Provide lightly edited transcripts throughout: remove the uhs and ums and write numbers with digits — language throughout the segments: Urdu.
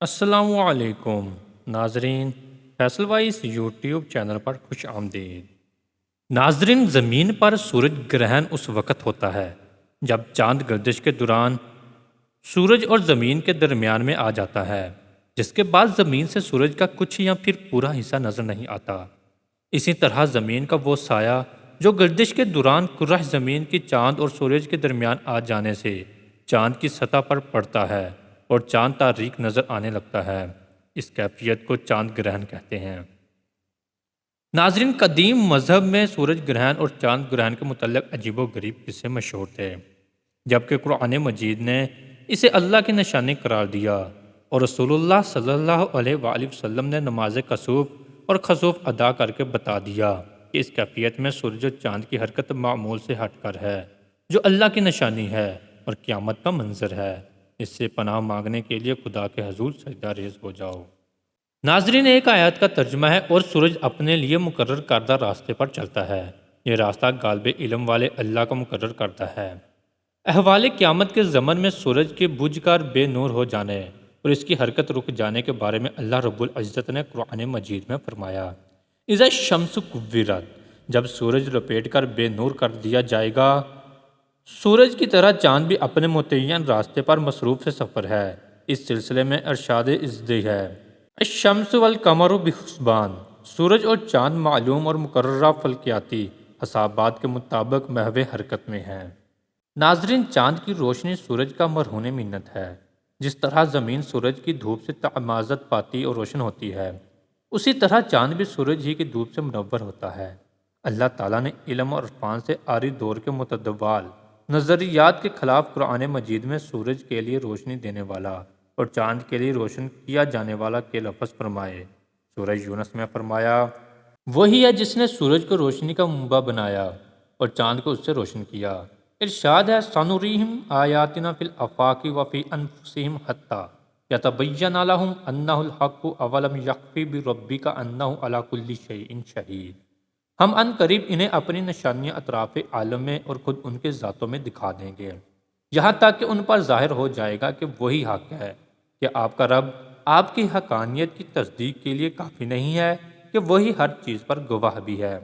السلام علیکم ناظرین، فیصل وائس یوٹیوب چینل پر خوش آمدید۔ ناظرین، زمین پر سورج گرہن اس وقت ہوتا ہے جب چاند گردش کے دوران سورج اور زمین کے درمیان میں آ جاتا ہے، جس کے بعد زمین سے سورج کا کچھ یا پھر پورا حصہ نظر نہیں آتا۔ اسی طرح زمین کا وہ سایہ جو گردش کے دوران کرہ زمین کی چاند اور سورج کے درمیان آ جانے سے چاند کی سطح پر پڑتا ہے اور چاند تاریک نظر آنے لگتا ہے، اس کیفیت کو چاند گرہن کہتے ہیں۔ ناظرین، قدیم مذہب میں سورج گرہن اور چاند گرہن کے متعلق عجیب و غریب قصے مشہور تھے، جبکہ قرآن مجید نے اسے اللہ کی نشانی قرار دیا اور رسول اللہ صلی اللہ علیہ وآلہ وسلم نے نماز کسوف اور خسوف ادا کر کے بتا دیا کہ اس کیفیت میں سورج اور چاند کی حرکت معمول سے ہٹ کر ہے، جو اللہ کی نشانی ہے اور قیامت کا منظر ہے۔ اس سے پناہ مانگنے کے لیے خدا کے حضور سجدہ ریز ہو جاؤ۔ ناظرین، ایک آیت کا ترجمہ ہے، اور سورج اپنے لیے مقرر کردہ راستے پر چلتا ہے، یہ راستہ غالب علم والے اللہ کا مقرر کرتا ہے۔ احوال قیامت کے زمن میں سورج کے بجھ کر بے نور ہو جانے اور اس کی حرکت رک جانے کے بارے میں اللہ رب العزت نے قرآن مجید میں فرمایا، اذا الشمس کورت، جب سورج لپیٹ کر بے نور کر دیا جائے گا۔ سورج کی طرح چاند بھی اپنے متعین راستے پر مصروف سفر ہے۔ اس سلسلے میں ارشاد ازدی ہے، الشمس والقمر بحسبان، سورج اور چاند معلوم اور مقررہ فلکیاتی حسابات کے مطابق محو حرکت میں ہیں۔ ناظرین، چاند کی روشنی سورج کا مرہون منت ہے۔ جس طرح زمین سورج کی دھوپ سے تمازت پاتی اور روشن ہوتی ہے، اسی طرح چاند بھی سورج ہی کی دھوپ سے منور ہوتا ہے۔ اللہ تعالیٰ نے علم اور عرفان سے عاری دور کے متداول نظریات کے خلاف قرآن مجید میں سورج کے لیے روشنی دینے والا اور چاند کے لیے روشن کیا جانے والا کے لفظ فرمائے۔ سورہ یونس میں فرمایا، وہی ہے جس نے سورج کو روشنی کا منبع بنایا اور چاند کو اس سے روشن کیا۔ ارشاد ہے، سنریہم آیاتنا فی الآفاق وفی انفسہم حتی یتبین لہم انہ الحق اولم یکفی بربک انہ علی کل شیء شہید۔ ہم ان قریب انہیں اپنی نشانیاں اطراف عالم میں اور خود ان کے ذاتوں میں دکھا دیں گے، یہاں تک کہ ان پر ظاہر ہو جائے گا کہ وہی حق ہے، کہ آپ کا رب آپ کی حقانیت کی تصدیق کے لیے کافی نہیں ہے کہ وہی ہر چیز پر گواہ بھی ہے۔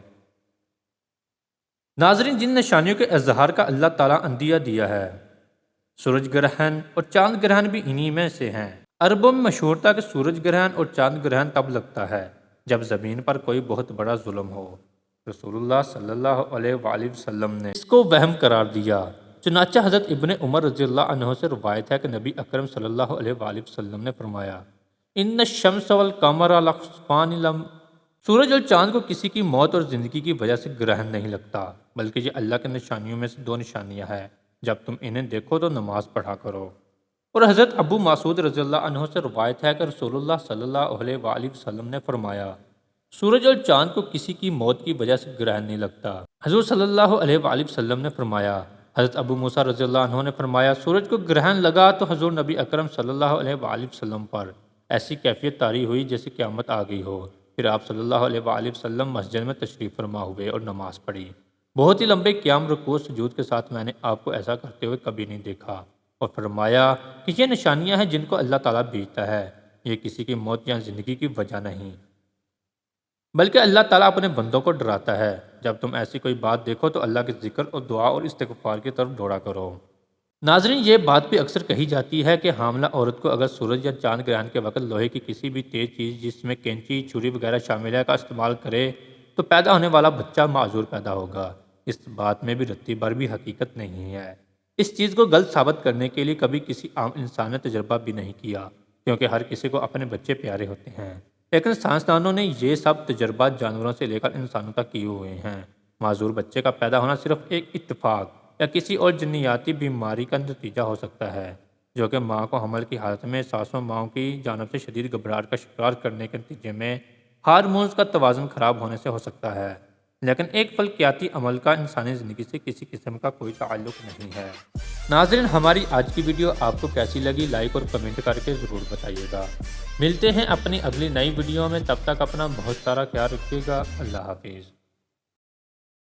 ناظرین، جن نشانیوں کے اظہار کا اللہ تعالیٰ عندیہ دیا ہے، سورج گرہن اور چاند گرہن بھی انہی میں سے ہیں۔ عربوں میں مشہور تھا کہ سورج گرہن اور چاند گرہن تب لگتا ہے جب زمین پر کوئی بہت بڑا ظلم ہو۔ رسول اللہ صلی اللہ علیہ وآلہ وسلم نے اس کو وہم قرار دیا، چنانچہ حضرت ابن عمر رضی اللہ عنہ سے روایت ہے کہ نبی اکرم صلی اللہ علیہ وآلہ وسلم نے فرمایا، ان الشمس والقمر لخسفان لم، سورج اور چاند کو کسی کی موت اور زندگی کی وجہ سے گرہن نہیں لگتا، بلکہ یہ اللہ کے نشانیوں میں سے دو نشانیاں ہیں، جب تم انہیں دیکھو تو نماز پڑھا کرو۔ اور حضرت ابو مسعود رضی اللہ عنہ سے روایت ہے کہ رسول اللہ صلی اللہ علیہ وآلہ وسلم نے فرمایا، سورج اور چاند کو کسی کی موت کی وجہ سے گرہن نہیں لگتا۔ حضور صلی اللہ علیہ وآلہ وسلم نے فرمایا، حضرت ابو موسیٰ رضی اللہ عنہ نے فرمایا، سورج کو گرہن لگا تو حضور نبی اکرم صلی اللہ علیہ وآلہ وسلم پر ایسی کیفیت طاری ہوئی جیسے قیامت آ گئی ہو۔ پھر آپ صلی اللہ علیہ وآلہ وسلم مسجد میں تشریف فرما ہوئے اور نماز پڑھی۔ بہت ہی لمبے قیام رکوع سجود کے ساتھ میں نے آپ کو ایسا کرتے ہوئے کبھی نہیں دیکھا، اور فرمایا کہ یہ نشانیاں ہیں جن کو اللہ تعالیٰ بھیجتا ہے، یہ کسی کی موت یا زندگی کی وجہ نہیں، بلکہ اللہ تعالیٰ اپنے بندوں کو ڈراتا ہے۔ جب تم ایسی کوئی بات دیکھو تو اللہ کے ذکر اور دعا اور استغفار کی طرف دوڑا کرو۔ ناظرین، یہ بات بھی اکثر کہی جاتی ہے کہ حاملہ عورت کو اگر سورج یا چاند گرہن کے وقت لوہے کی کسی بھی تیز چیز جس میں کینچی، چھری وغیرہ شامل ہے کا استعمال کرے تو پیدا ہونے والا بچہ معذور پیدا ہوگا۔ اس بات میں بھی رتی بھر بھی حقیقت نہیں ہے۔ اس چیز کو غلط ثابت کرنے کے لیے کبھی کسی عام انسان نے تجربہ بھی نہیں کیا، کیونکہ ہر کسی کو اپنے بچے پیارے ہوتے ہیں، لیکن سائنسدانوں نے یہ سب تجربات جانوروں سے لے کر انسانوں تک کیے ہوئے ہیں۔ معذور بچے کا پیدا ہونا صرف ایک اتفاق یا کسی اور جنیاتی بیماری کا نتیجہ ہو سکتا ہے، جو کہ ماں کو حمل کی حالت میں ساسوں ماؤں کی جانب سے شدید گھبراہٹ کا شکار کرنے کے نتیجے میں ہارمونز کا توازن خراب ہونے سے ہو سکتا ہے، لیکن ایک فلکیاتی عمل کا انسانی زندگی سے کسی قسم کا کوئی تعلق نہیں ہے۔ ناظرین، ہماری آج کی ویڈیو آپ کو کیسی لگی لائک اور کمنٹ کر کے ضرور بتائیے گا۔ ملتے ہیں اپنی اگلی نئی ویڈیو میں، تب تک اپنا بہت سارا خیال رکھیے گا۔ اللہ حافظ۔